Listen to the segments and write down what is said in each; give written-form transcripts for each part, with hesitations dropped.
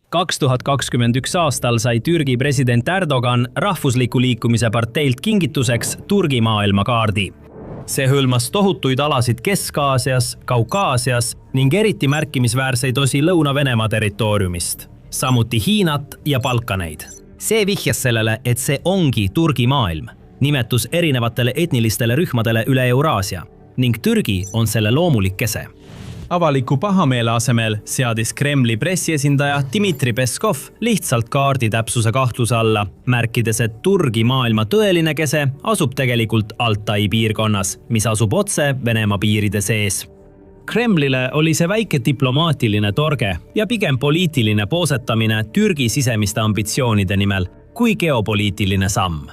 2021 aastal sai Türgi president Erdogan rahvusliku liikumise parteilt kingituseks Türgi maailmakaardi. See hõlmas tohutuid alasid Kesk-Aasias, Kaukaasias ning eriti märkimisväärseid osi Lõuna-Venemaa territooriumist, samuti Hiinat ja Balkaneid. See vihjas sellele, et see ongi Türgi maailm, nimetus erinevatele etnilistele rühmadele üle Euraasia ning Türgi on selle loomulik kese. Avaliku pahameele asemel seadis Kremli pressiesindaja Dmitri Peskov lihtsalt kaardi täpsuse kahtluse alla, märkides, et Türgi maailma tõeline kese asub tegelikult Altai piirkonnas, mis asub otse Venemaa piiride sees. Kremlile oli see väike diplomaatiline torge ja pigem poliitiline poosetamine Türgi sisemiste ambitsioonide nimel kui geopoliitiline samm.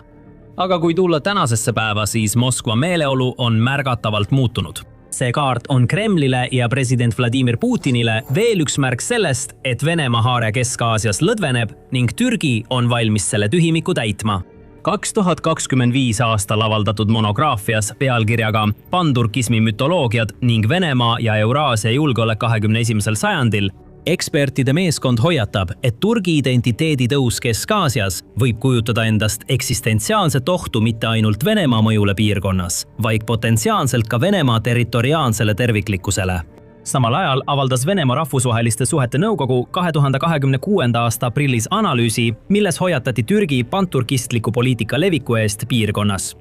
Aga kui tulla tänasesse päeva, siis Moskva meeleolu on märgatavalt muutunud. See kaart on Kremlile ja president Vladimir Putinile veel üks märk sellest, et Venemaa haare Kesk-Aasias lõdveneb ning Türgi on valmis selle tühimiku täitma. 2025 aastal avaldatud monograafias pealkirjaga Panturkismi mütoloogiad ning Venemaa ja Euraasia julgeolek 21. sajandil ekspertide meeskond hoiatab, et Türgi identiteedi tõus Kesk-Aasias võib kujutada endast eksistentsiaalset ohtu mitte ainult Venemaa mõjule piirkonnas, vaid potentsiaalselt ka Venemaa territoriaalsele terviklikkusele. Samal ajal avaldas Venemaa rahvusvaheliste suhete nõukogu 2026. aasta aprillis analüüsi, milles hoiatati Türgi panturkistliku poliitika leviku eest piirkonnas.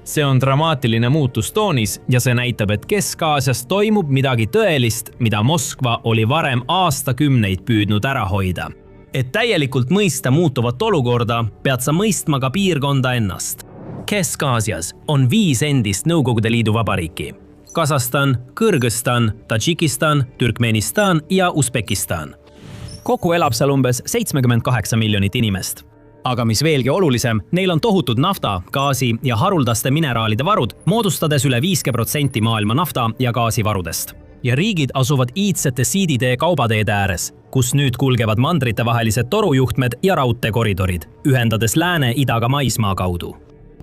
See on dramaatiline muutus toonis ja see näitab, et Kesk-Aasias toimub midagi tõelist, mida Moskva oli varem aastakümneid püüdnud ära hoida. Et täielikult mõista muutuvat olukorda, pead sa mõistma ka piirkonda ennast. Kesk-Aasias on 5 endist Nõukogude Liidu vabariiki. Kasahstan, Kõrgõzstan, Tadžikistan, Türkmenistan ja Usbekistan. Kokku elab seal umbes 78 miljonit inimest. Aga mis veelgi olulisem, neil on tohutud nafta, gaasi ja haruldaste mineraalide varud, moodustades üle 50% maailma nafta ja gaasivarudest. Ja riigid asuvad iidsete siiditee kaubateede ääres, kus nüüd kulgevad mandritevahelised torujuhtmed ja raudteekoridorid, ühendades lääne idaga maismaa kaudu.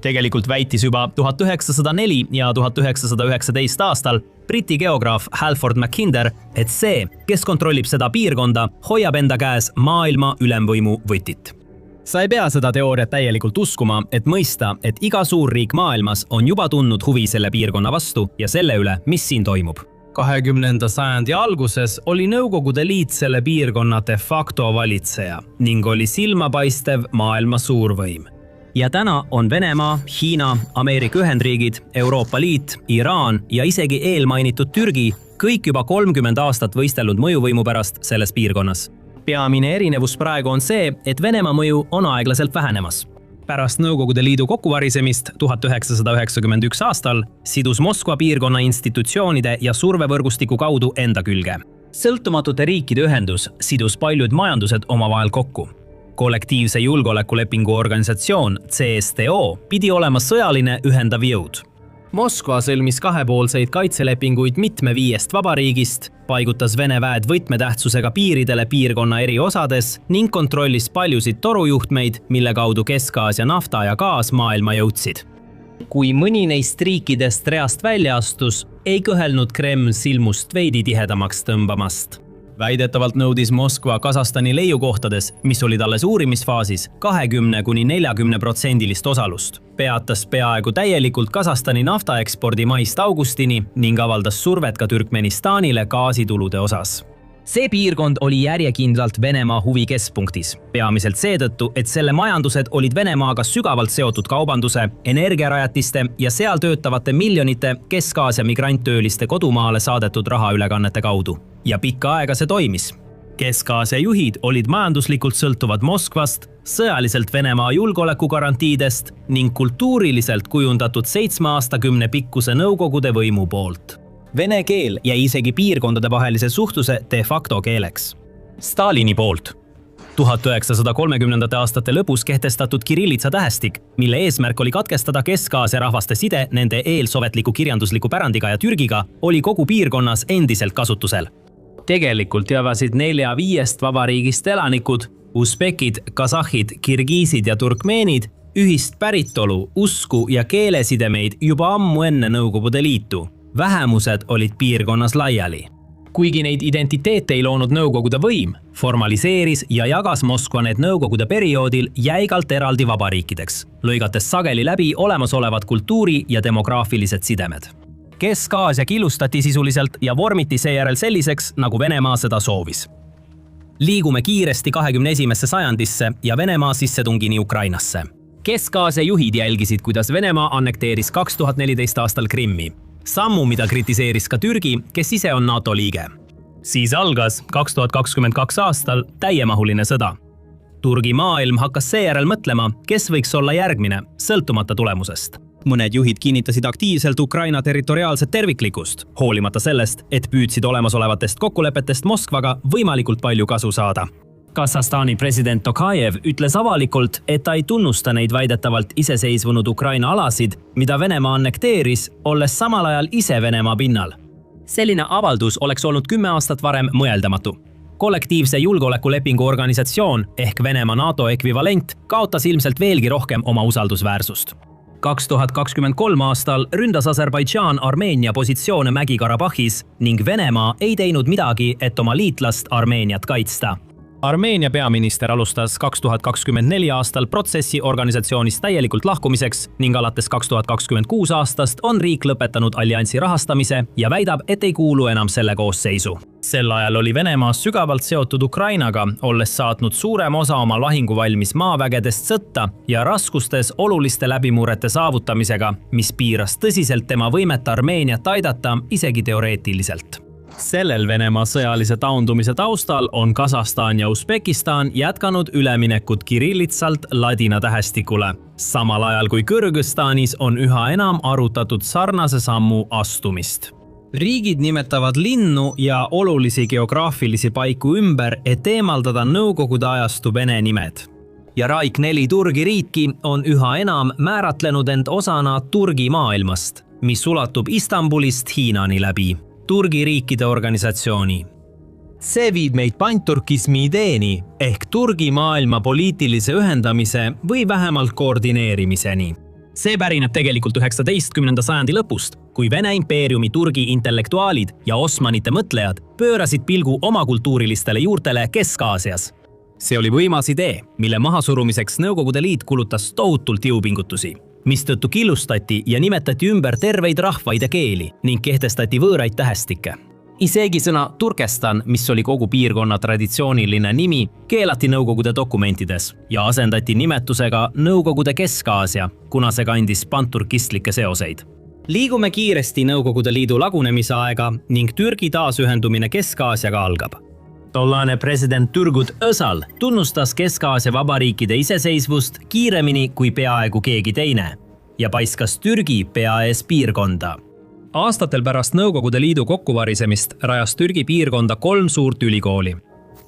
Tegelikult väitis juba 1904 ja 1919 aastal Briti geograaf Halford Mackinder, et see, kes kontrollib seda piirkonda, hoiab enda käes maailma ülemvõimu võtit. Sa ei pea seda teooriat täielikult uskuma, et mõista, et iga suurriik maailmas on juba tundnud huvi selle piirkonna vastu ja selle üle, mis siin toimub. 20. sajandi alguses oli Nõukogude Liit selle piirkonna de facto valitseja ning oli silmapaistev maailma suurvõim. Ja täna on Venemaa, Hiina, Ameerika Ühendriigid, Euroopa Liit, Iraan ja isegi eelmainitud Türgi kõik juba 30 aastat võistelnud mõjuvõimu pärast selles piirkonnas. Peamine erinevus praegu on see, et Venemaa mõju on aeglaselt vähenemas. Pärast Nõukogude Liidu kokkuvarisemist 1991 aastal sidus Moskva piirkonna institutsioonide ja survevõrgustiku kaudu enda külge. Sõltumatute riikide ühendus sidus paljud majandused omavahel kokku. Kollektiivse julgeolekulepingu organisatsioon CSTO pidi olema sõjaline ühendav jõud. Moskva sõlmis kahepoolseid kaitselepinguid mitme 5 vabariigist, paigutas Vene väed võtmetähtsusega piiridele piirkonna eri osades ning kontrollis paljusid torujuhtmeid, mille kaudu Kesk-Aasia nafta ja gaas maailma jõudsid. Kui mõni neist riikidest reast välja astus, ei kõhelnud Kreml silmust veidi tihedamaks tõmbamast. Väidetavalt nõudis Moskva Kasahstani leiukohtades, mis olid alles uurimisfaasis, 20–40% osalust. Peatas peaaegu täielikult Kasahstani naftaekspordi maist augustini ning avaldas survet ka Türkmenistanile gaasitulude osas. See piirkond oli järjekindlalt Venemaa huvi keskpunktis, peamiselt seetõttu, et selle majandused olid Venemaaga sügavalt seotud kaubanduse, energiarajatiste ja seal töötavate miljonite Kesk-Aasia migranttööliste kodumaale saadetud rahaülekannete kaudu. Ja pikka aega see toimis. Kesk-Aasia juhid olid majanduslikult sõltuvad Moskvast, sõjaliselt Venemaa julgeolekugarantiidest ning kultuuriliselt kujundatud 7 aastakümne pikkuse Nõukogude võimu poolt. Vene keel jäi isegi piirkondade vahelise suhtluse de facto keeleks. Stalini poolt 1930. aastate lõpus kehtestatud kirillitsa tähestik, mille eesmärk oli katkestada Kesk-Aasia rahvaste side nende eelsovetliku kirjandusliku pärandiga ja Türgiga, oli kogu piirkonnas endiselt kasutusel. Tegelikult jagasid 4–5 vabariigist elanikud, usbekid, kasahhid, kirgiisid ja turkmeenid, ühist päritolu, usku ja keelesidemeid juba ammu enne Nõukogude Liitu. Vähemused olid piirkonnas laiali. Kuigi neid identiteete ei loonud Nõukogude võim, formaliseeris ja jagas Moskva need Nõukogude perioodil jäigalt eraldi vabariikideks, lõigates sageli läbi olemasolevad kultuuri- ja demograafilised sidemed. Kesk-Aasia killustati sisuliselt ja vormiti seejärel selliseks, nagu Venemaa seda soovis. Liigume kiiresti 21. sajandisse ja Venemaa sissetungini Ukrainasse. Kesk-Aasia juhid jälgisid, kuidas Venemaa annekteeris 2014 aastal Krimmi. Sammu, mida kritiseeris ka Türgi, kes ise on NATO liige. Siis algas 2022 aastal täiemahuline sõda. Turgi maailm hakkas seejärel mõtlema, kes võiks olla järgmine, sõltumata tulemusest. Mõned juhid kinnitasid aktiivselt Ukraina territoriaalset terviklikkust, hoolimata sellest, et püüdsid olemasolevatest kokkulepetest Moskvaga võimalikult palju kasu saada. Kasahstani president Tokajev ütles avalikult, et ta ei tunnusta neid väidetavalt iseseisvunud Ukraina alasid, mida Venemaa annekteeris, olles samal ajal ise Venemaa pinnal. Selline avaldus oleks olnud 10 aastat varem mõeldamatu. Kollektiivse julgeolekulepingu organisatsioon ehk Venemaa NATO ekvivalent kaotas ilmselt veelgi rohkem oma usaldusväärsust. 2023 aastal ründas Aserbaidžaan Armeenia positsioone Mägi-Karabahhis ning Venemaa ei teinud midagi, et oma liitlast Armeeniat kaitsta. Armeenia peaminister alustas 2024 aastal protsessi organisatsioonist täielikult lahkumiseks ning alates 2026 aastast on riik lõpetanud alliansi rahastamise ja väidab, et ei kuulu enam selle koosseisu. Sel ajal oli Venemaa sügavalt seotud Ukrainaga, olles saatnud suurem osa oma lahinguvalmis maavägedest sõtta ja raskustes oluliste läbimurrete saavutamisega, mis piiras tõsiselt tema võimet Armeeniat aidata isegi teoreetiliselt. Sellel Venemaa sõjalise taundumise taustal on Kasahstan ja Usbekistan jätkanud üleminekut kirillitsalt ladina tähestikule, samal ajal kui Kõrgõzstanis on üha enam arutatud sarnase sammu astumist. Riigid nimetavad linnu ja olulisi geograafilisi paiku ümber, et eemaldada Nõukogude ajastu Vene nimed. Ja Raik 4 Turgi riiki on üha enam määratlenud end osana Turgi maailmast, mis ulatub Istanbulist Hiinani läbi. Turgi riikide organisatsiooni. See viib meid panturkismi ideeni ehk Turgi maailma poliitilise ühendamise või vähemalt koordineerimiseni. See pärineb tegelikult 19. sajandi lõpust, kui Vene impeeriumi Turgi intellektuaalid ja osmanite mõtlejad pöörasid pilgu oma kultuurilistele juurtele Kesk-Aasias. See oli võimas idee, mille mahasurumiseks Nõukogude Liit kulutas tohutult jõupingutusi, mistõttu killustati ja nimetati ümber terveid rahvaid ja keeli ning kehtestati võõraid tähestikke. Isegi sõna Turkestan, mis oli kogu piirkonna traditsiooniline nimi, keelati Nõukogude dokumentides ja asendati nimetusega Nõukogude Kesk-Aasia, kuna see kandis panturkistlikke seoseid. Liigume kiiresti Nõukogude Liidu lagunemise aega ning Türgi taasühendumine Kesk-Aasiaga algab. Tollane president Turgut Özal tunnustas Kesk-Aasia vabariikide iseseisvust kiiremini kui peaaegu keegi teine ja paiskas Türgi pea ees piirkonda. Aastatel pärast Nõukogude Liidu kokkuvarisemist rajas Türgi piirkonda 3 suurt ülikooli.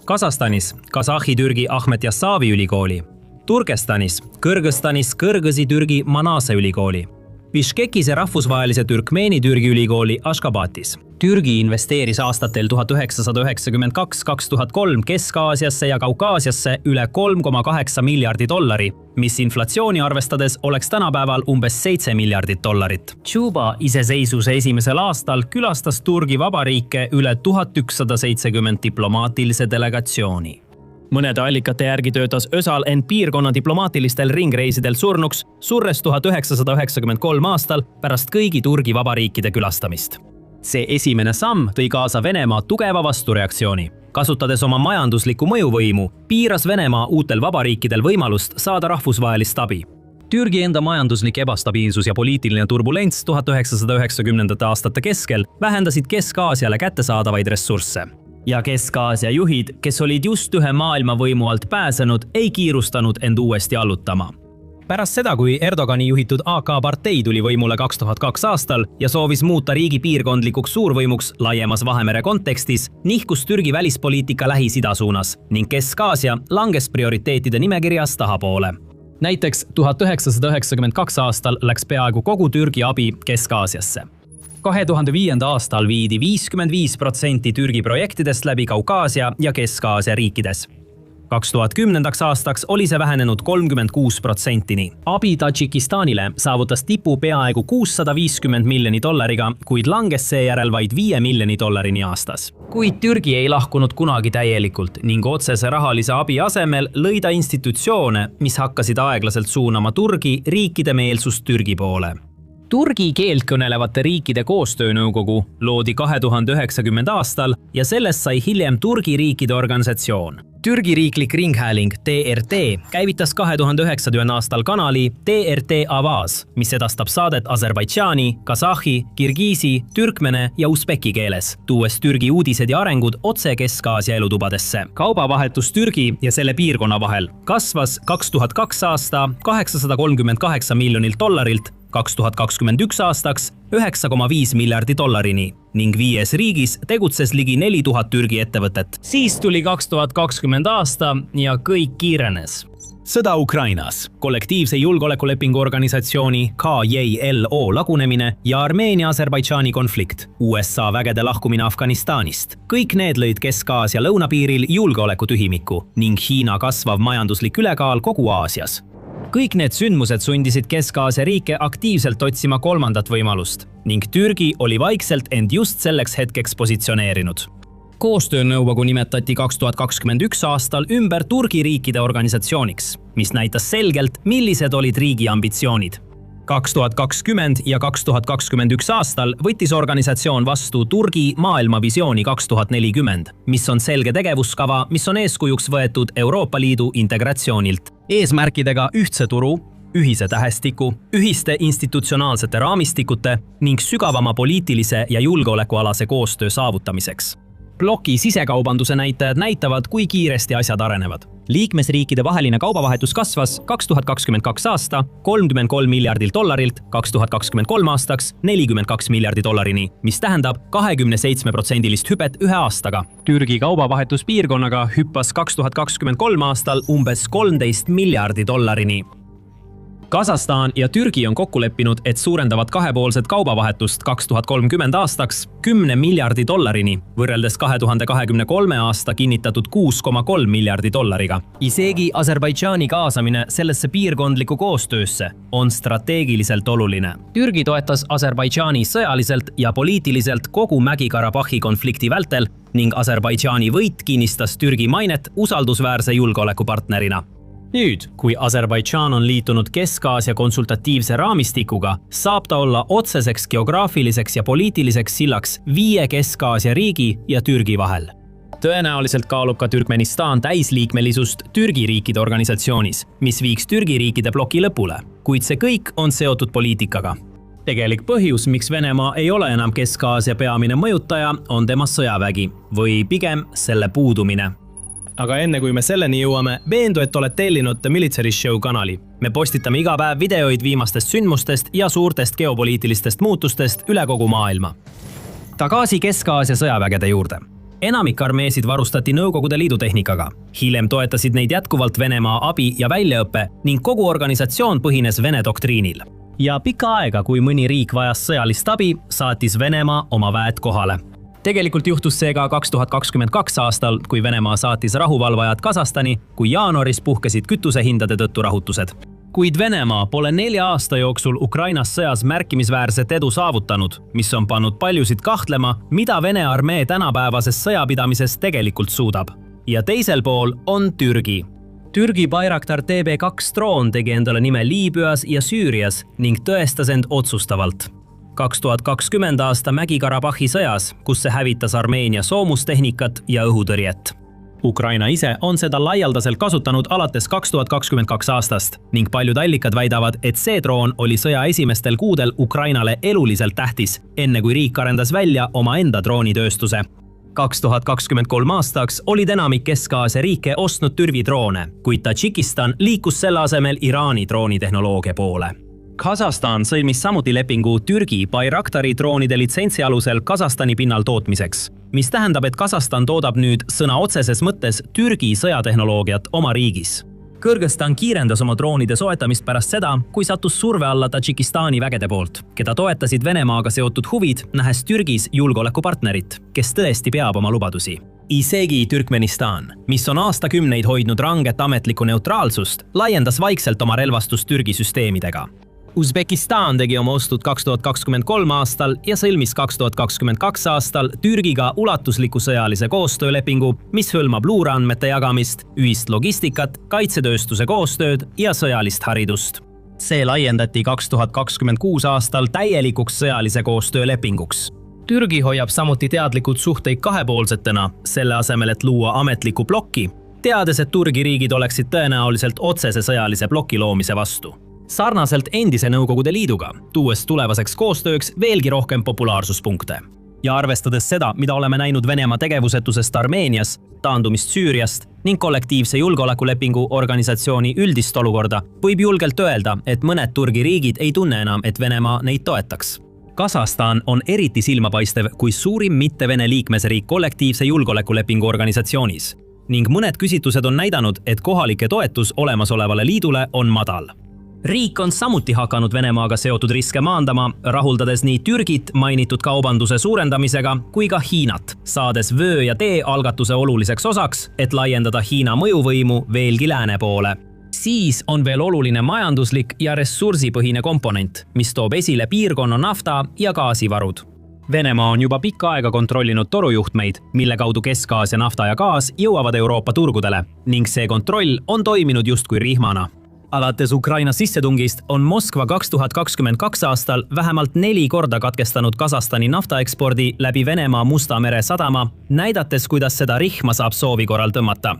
Kasahstanis Kasahhi-Türgi Ahmet Yassavi ülikooli, Turkestanis Kõrgõzstanis Kõrgõzi-Türgi Manase ülikooli, Biškekis ja rahvusvahelise Türkmeeni-Türgi ülikooli Ashgabatis. Türgi investeeris aastatel 1992-2003 Kesk-Aasiasse ja Kaukaasiasse üle 3,8 miljardi dollari, mis inflatsiooni arvestades oleks tänapäeval umbes 7 miljardit dollarit. Tšuba iseseisvuse esimesel aastal külastas Turgi vabariike üle 1170 diplomaatilise delegatsiooni. Mõnede allikate järgi töötas Özal end piirkonna diplomaatilistel ringreisidel surnuks, surres 1993 aastal pärast kõigi Turgi vabariikide külastamist. See esimene samm tõi kaasa Venemaa tugeva vastureaktsiooni. Kasutades oma majanduslikku mõjuvõimu, piiras Venemaa uutel vabariikidel võimalust saada rahvusvahelist abi. Türgi enda majanduslik ebastabiilsus ja poliitiline turbulents 1990. aastate keskel vähendasid Kesk-Aasiale kättesaadavaid ressursse. Ja Kesk-Aasia juhid, kes olid just ühe maailmavõimu alt pääsenud, ei kiirustanud end uuesti allutama. Pärast seda, kui Erdogani juhitud AK partei tuli võimule 2002 aastal ja soovis muuta riigi piirkondlikuks suurvõimuks laiemas Vahemere kontekstis, nihkus Türgi välispoliitika Lähis-Ida suunas ning Kesk-Aasia langes prioriteetide nimekirjas tahapoole. Näiteks 1992 aastal läks peaaegu kogu Türgi abi Kesk-Aasiasse. 2005. aastal viidi 55% Türgi projektidest läbi Kaukaasia ja Kesk-Aasia riikides. 2010. aastaks oli see vähenenud 36%-ni. Abi Tadžikistanile saavutas tipu peaaegu $650 miljoni, kuid langes seejärel vaid $5 miljoni aastas. Kuid Türgi ei lahkunud kunagi täielikult ning otsese rahalise abi asemel lõi ta institutsioone, mis hakkasid aeglaselt suunama Turgi riikide meelsust Türgi poole. Turgi keelt kõnelevate riikide koostöönõukogu loodi 2090. aastal ja sellest sai hiljem Turgi riikide organisatsioon. Türgi riiklik ringhääling TRT käivitas 2090. aastal kanali TRT Avaz, mis edastab saadet Aserbaidžaani, Kasahhi, Kirgiisi, Türkmene ja Usbeki keeles, tuues Türgi uudised ja arengud otse Kesk-Aasia elutubadesse. Kaubavahetus Türgi ja selle piirkonna vahel kasvas 2002. aasta $838 miljonilt 2021 aastaks $9,5 miljardi ning 5 riigis tegutses ligi 4000 Türgi ettevõtet. Siis tuli 2020 aasta ja kõik kiirenes. Sõda Ukrainas, kollektiivse julgeolekulepingu organisatsiooni KJLO lagunemine ja Armeenia-Aserbaidžaani konflikt, USA vägede lahkumine Afganistanist. Kõik need lõid Kesk-Aasia lõunapiiril julgeolekutühimiku ning Hiina kasvav majanduslik ülekaal kogu Aasias. Kõik need sündmused sundisid Kesk-Aasia riike aktiivselt otsima kolmandat võimalust ning Türgi oli vaikselt end just selleks hetkeks positsioneerinud. Koostöönõukogu nimetati 2021 aastal ümber Turgi riikide organisatsiooniks, mis näitas selgelt, millised olid riigi ambitsioonid. 2020 ja 2021 aastal võttis organisatsioon vastu Turgi maailmavisiooni 2040, mis on selge tegevuskava, mis on eeskujuks võetud Euroopa Liidu integratsioonilt. Eesmärkidega ühtse turu, ühise tähestiku, ühiste institutsionaalsete raamistikute ning sügavama poliitilise ja julgeolekualase koostöö saavutamiseks. Bloki sisekaubanduse näitajad näitavad, kui kiiresti asjad arenevad. Liikmesriikide vaheline kaubavahetus kasvas 2022 aasta $33 miljardilt 2023 aastaks $42 miljardi, mis tähendab 27% hüpet ühe aastaga. Türgi kaubavahetus piirkonnaga hüppas 2023 aastal umbes $13 miljardi. Kasahstan ja Türgi on kokku leppinud, et suurendavad kahepoolset kaubavahetust 2030 aastaks $10 miljardi, võrreldes 2023 aasta kinnitatud $6,3 miljardi. Isegi Aserbaidžaani kaasamine sellesse piirkondlikku koostöösse on strateegiliselt oluline. Türgi toetas Aserbaidžaani sõjaliselt ja poliitiliselt kogu Mägi-Karabahhi konflikti vältel ning Aserbaidžaani võit kinnistas Türgi mainet usaldusväärse julgeolekupartnerina. Nüüd, kui Aserbaidžaan on liitunud Kesk-Aasia konsultatiivse raamistikuga, saab ta olla otseseks geograafiliseks ja poliitiliseks sillaks 5 Kesk-Aasia riigi ja Türgi vahel. Tõenäoliselt kaalub ka Türkmenistan täisliikmelisust Türgi riikide organisatsioonis, mis viiks Türgi riikide bloki lõpule, kuid see kõik on seotud poliitikaga. Tegelik põhjus, miks Venemaa ei ole enam Kesk-Aasia peamine mõjutaja, on tema sõjavägi või pigem selle puudumine. Aga enne kui me selleni jõuame, veendu, et oled tellinud The Military Show kanali. Me postitame iga päev videoid viimastest sündmustest ja suurtest geopoliitilistest muutustest üle kogu maailma. Tagasi Kesk-Aasia sõjavägede juurde. Enamik armeesid varustati Nõukogude Liidu tehnikaga. Hiljem toetasid neid jätkuvalt Venemaa abi ja väljaõppe ning kogu organisatsioon põhines Vene doktriinil. Ja pikka aega, kui mõni riik vajas sõjalist abi, saatis Venemaa oma väed kohale. Tegelikult juhtus see ka 2022 aastal, kui Venemaa saatis rahuvalvajad Kasahstani, kui jaanuaris puhkesid kütusehindade tõttu rahutused. Kuid Venemaa pole 4 aasta jooksul Ukrainas sõjas märkimisväärset edu saavutanud, mis on pannud paljusid kahtlema, mida Vene armee tänapäevases sõjapidamises tegelikult suudab. Ja teisel pool on Türgi. Türgi Bayraktar TB2 droon tegi endale nime Liibüas ja Süürias ning tõestas end otsustavalt. 2020 aasta Mägi-Karabahhi sõjas, kus see hävitas Armeenia soomustehnikat ja õhutõrjet. Ukraina ise on seda laialdaselt kasutanud alates 2022 aastast ning paljud allikad väidavad, et see droon oli sõja esimestel kuudel Ukrainale eluliselt tähtis, enne kui riik arendas välja oma enda droonitööstuse. 2023 aastaks olid enamik Kesk-Aasia riike ostnud Türgi droone, kuid Tadžikistan liikus selle asemel Iraani droonitehnoloogia poole. Kasahstan sõlmis samuti lepingu Türgi Bayraktari droonide litsentsi alusel Kasahstani pinnal tootmiseks, mis tähendab, et Kasahstan toodab nüüd sõna otseses mõttes Türgi sõjatehnoloogiat oma riigis. Kõrgõzstan kiirendas oma droonide soetamist pärast seda, kui sattus surve alla Tadžikistani vägede poolt, keda toetasid Venemaaga seotud huvid, nähes Türgis julgeolekupartnerit, kes tõesti peab oma lubadusi. Isegi Türkmenistan, mis on aastakümneid hoidnud ranget ametlikku neutraalsust, laiendas vaikselt oma relvastust Türgi süsteemidega. Usbekistan tegi oma ostud 2023 aastal ja sõlmis 2022 aastal Türgiga ulatusliku sõjalise koostöölepingu, mis hõlmab luureandmete jagamist, ühist logistikat, kaitsetööstuse koostööd ja sõjalist haridust. See laiendati 2026 aastal täielikuks sõjalise koostöölepinguks. Türgi hoiab samuti teadlikult suhteid kahepoolsetena, selle asemel, et luua ametliku plokki, teades, et Türgi riigid oleksid tõenäoliselt otsese sõjalise ploki loomise vastu. Sarnaselt endise Nõukogude Liiduga, tuues tulevaseks koostööks veelgi rohkem populaarsuspunkte. Ja arvestades seda, mida oleme näinud Venemaa tegevusetusest Armeenias, taandumist Süüriast ning kollektiivse julgeolekulepingu organisatsiooni üldist olukorda, võib julgelt öelda, et mõned Türgi riigid ei tunne enam, et Venemaa neid toetaks. Kasahstan on eriti silmapaistev kui suurim mitte-Vene liikmesriik kollektiivse julgeolekulepingu organisatsioonis ning mõned küsitlused on näidanud, et kohalike toetus olemasolevale liidule on madal. Riik on samuti hakanud Venemaaga seotud riske maandama, rahuldades nii Türgit mainitud kaubanduse suurendamisega kui ka Hiinat, saades vöö ja tee algatuse oluliseks osaks, et laiendada Hiina mõjuvõimu veelgi lääne poole. Siis on veel oluline majanduslik ja ressursipõhine komponent, mis toob esile piirkonna nafta ja gaasivarud. Venemaa on juba pikka aega kontrollinud torujuhtmeid, mille kaudu Kesk-Aasia nafta ja gaas jõuavad Euroopa turgudele ning see kontroll on toiminud justkui rihmana. Alates Ukraina sissetungist on Moskva 2022 aastal vähemalt 4 korda katkestanud Kasahstani naftaekspordi läbi Venemaa Musta mere sadama, näidates, kuidas seda rihma saab soovi korral tõmmata.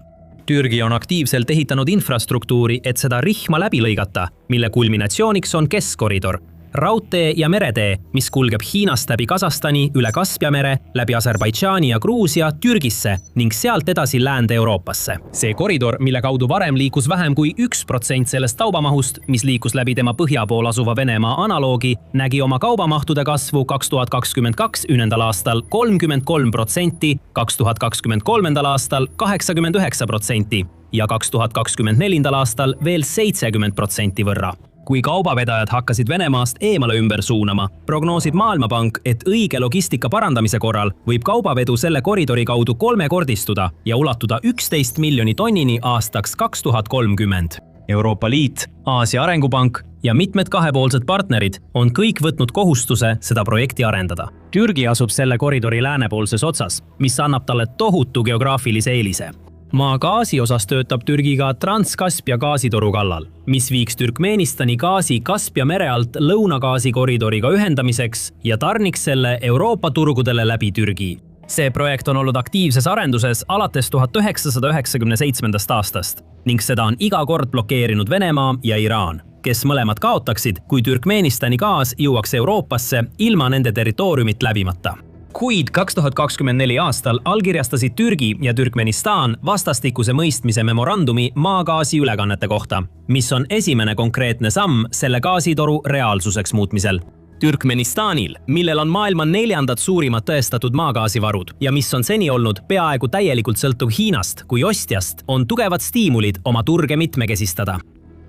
Türgi on aktiivselt ehitanud infrastruktuuri, et seda rihma läbi lõigata, mille kulminatsiooniks on keskkoridor, raudtee ja meretee, mis kulgeb Hiinast läbi Kasahstani, üle Kaspia mere, läbi Aserbaidžaani ja Gruusia Türgisse ning sealt edasi Läände-Euroopasse. See koridor, mille kaudu varem liikus vähem kui 1% sellest kaubamahust, mis liikus läbi tema põhja pool asuva Venemaa analoogi, nägi oma kaubamahtude kasvu 2022 aastal 33%, 2023 aastal 89% ja 2024 aastal veel 70% võrra. Kui kaubavedajad hakkasid Venemaast eemale ümber suunama, prognoosib Maailmapank, et õige logistika parandamise korral võib kaubavedu selle koridori kaudu 3-kordistuda ja ulatuda 11 miljoni tonnini aastaks 2030. Euroopa Liit, Aasia Arengupank ja mitmed kahepoolsed partnerid on kõik võtnud kohustuse seda projekti arendada. Türgi asub selle koridori läänepoolses otsas, mis annab talle tohutu geograafilise eelise. Maa gaasi osas töötab Türgiga Trans-Kaspia gaasitoru kallal, mis viiks Türkmenistani gaasi Kaspia mere alt lõunagaasi koridoriga ühendamiseks ja tarniks selle Euroopa turgudele läbi Türgi. See projekt on olnud aktiivses arenduses alates 1997. aastast ning seda on iga kord blokeerinud Venemaa ja Iraan, kes mõlemad kaotaksid, kui Türkmenistani gaas jõuaks Euroopasse ilma nende territooriumit läbimata. Kuid 2024 aastal allkirjastasid Türgi ja Türkmenistan vastastikuse mõistmise memorandumi maagaasi ülekannete kohta, mis on esimene konkreetne samm selle gaasitoru reaalsuseks muutmisel. Türkmenistanil, millel on maailma 4. suurimad tõestatud maagaasivarud ja mis on seni olnud peaaegu täielikult sõltuv Hiinast kui ostjast, on tugevad stiimulid oma turge mitmekesistada.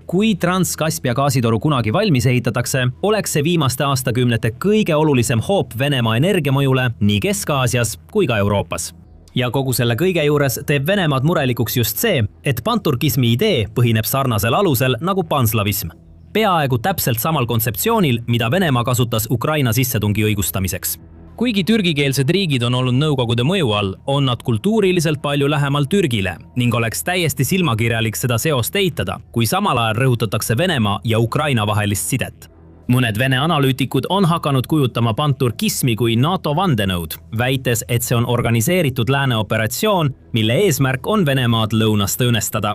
Kui Trans-Kaspia gaasitoru kunagi valmis ehitatakse, oleks see viimaste aastakümnete kõige olulisem hoop Venemaa energiamõjule nii Kesk-Aasias kui ka Euroopas. Ja kogu selle kõige juures teeb Venemaad murelikuks just see, et panturkismi idee põhineb sarnasel alusel nagu panslavism. Peaaegu täpselt samal kontseptsioonil, mida Venemaa kasutas Ukraina sissetungi õigustamiseks. Kuigi türgikeelsed riigid on olnud Nõukogude mõju all, on nad kultuuriliselt palju lähemal Türgile ning oleks täiesti silmakirjalik seda seost eitada, kui samal ajal rõhutatakse Venemaa ja Ukraina vahelist sidet. Mõned Vene analüütikud on hakanud kujutama panturkismi kui NATO vandenõud, väites, et see on organiseeritud lääne operatsioon, mille eesmärk on Venemaad lõunast õõnestada.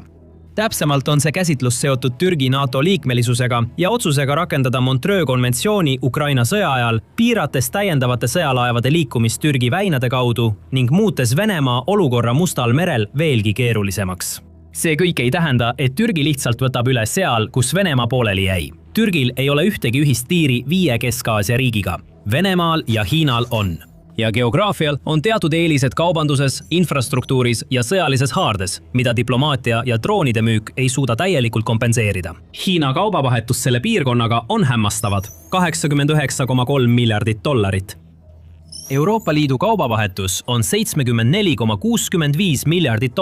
Täpsemalt on see käsitlus seotud Türgi NATO liikmelisusega ja otsusega rakendada Montreux konventsiooni Ukraina sõja ajal, piirates täiendavate sõjalaevade liikumist Türgi väinade kaudu ning muutes Venemaa olukorra Mustal merel veelgi keerulisemaks. See kõik ei tähenda, et Türgi lihtsalt võtab üle seal, kus Venemaa pooleli jäi. Türgil ei ole ühtegi ühist piiri 5 Kesk-Aasia riigiga. Venemaal ja Hiinal on. Ja geograafial on teatud eelised kaubanduses, infrastruktuuris ja sõjalises haardes, mida diplomaatia ja droonide müük ei suuda täielikult kompenseerida. Hiina kaubavahetus selle piirkonnaga on hämmastavad, $89,3 miljardit. Euroopa Liidu kaubavahetus on $74,65 miljardit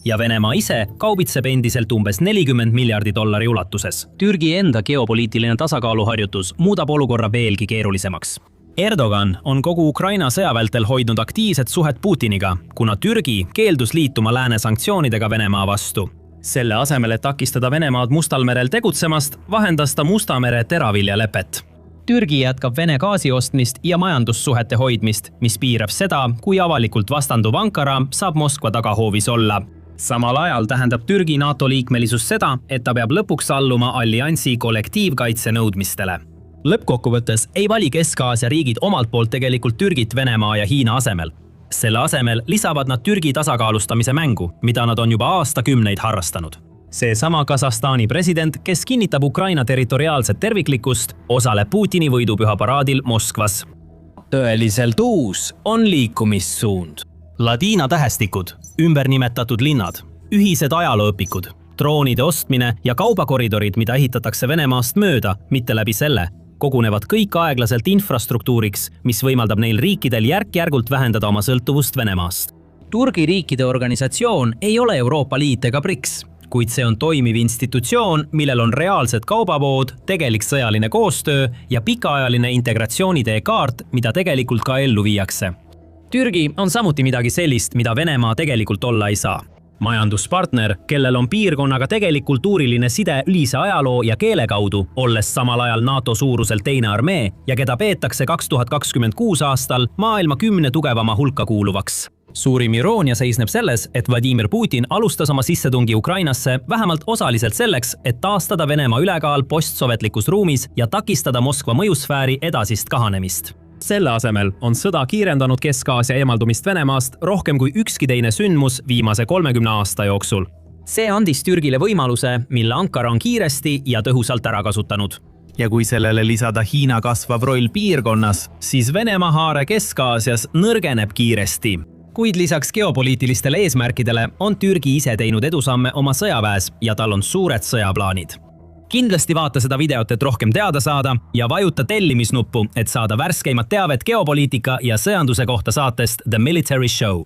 ja Venemaa ise kaubitseb endiselt umbes $40 miljardi ulatuses. Türgi enda geopoliitiline tasakaaluharjutus muudab olukorra veelgi keerulisemaks. Erdogan on kogu Ukraina sõja vältel hoidnud aktiivset suhet Putiniga, kuna Türgi keeldus liituma lääne sanktsioonidega Venemaa vastu. Selle asemel, et takistada Venemaad Mustal merel tegutsemast, vahendas ta Musta mere teraviljalepet. Türgi jätkab Vene gaasi ostmist ja majandussuhete hoidmist, mis piirab seda, kui avalikult vastanduv Ankara saab Moskva tagahoovis olla. Samal ajal tähendab Türgi NATO liikmelisus seda, et ta peab lõpuks alluma alliansi kollektiivkaitse nõudmistele. Lõppkokkuvõttes ei vali Kesk-Aasia riigid omalt poolt tegelikult Türgit Venemaa ja Hiina asemel. Selle asemel lisavad nad Türgi tasakaalustamise mängu, mida nad on juba aastakümneid harrastanud. Seesama Kasahstani president, kes kinnitab Ukraina territoriaalset terviklikkust, osaleb Putini võidupüha paraadil Moskvas. Tõeliselt uus on liikumissuund. Ladina tähestikud, ümbernimetatud linnad, ühised ajalooõpikud, droonide ostmine ja kaubakoridorid, mida ehitatakse Venemaast mööda, mitte läbi selle, kogunevad kõik aeglaselt infrastruktuuriks, mis võimaldab neil riikidel järk-järgult vähendada oma sõltuvust Venemaast. Turgi riikide organisatsioon ei ole Euroopa Liit ega BRICS, kuid see on toimiv institutsioon, millel on reaalsed kaubavood, tegelik sõjaline koostöö ja pikaajaline integratsioonitee kaart, mida tegelikult ka ellu viiakse. Türgi on samuti midagi sellist, mida Venemaa tegelikult olla ei saa. Majanduspartner, kellel on piirkonnaga tegelik kultuuriline side ülise ajaloo ja keele kaudu, olles samal ajal NATO suuruselt teine armee ja keda peetakse 2026 aastal maailma 10 tugevama hulka kuuluvaks. Suurim iroonia seisneb selles, et Vladimir Putin alustas oma sissetungi Ukrainasse vähemalt osaliselt selleks, et taastada Venemaa ülekaal postsovetlikus ruumis ja takistada Moskva mõjusfääri edasist kahanemist. Selle asemel on sõda kiirendanud Kesk-Aasia eemaldumist Venemaast rohkem kui ükski teine sündmus viimase 30 aasta jooksul. See andis Türgile võimaluse, mille Ankara on kiiresti ja tõhusalt ära kasutanud. Ja kui sellele lisada Hiina kasvav roll piirkonnas, siis Venemaa haare Kesk-Aasias nõrgeneb kiiresti. Kuid lisaks geopoliitilistele eesmärkidele on Türgi ise teinud edusamme oma sõjaväes ja tal on suured sõjaplaanid. Kindlasti vaata seda videot, et rohkem teada saada ja vajuta tellimisnuppu, et saada värskeimat teavet geopoliitika ja sõjanduse kohta saatest The Military Show.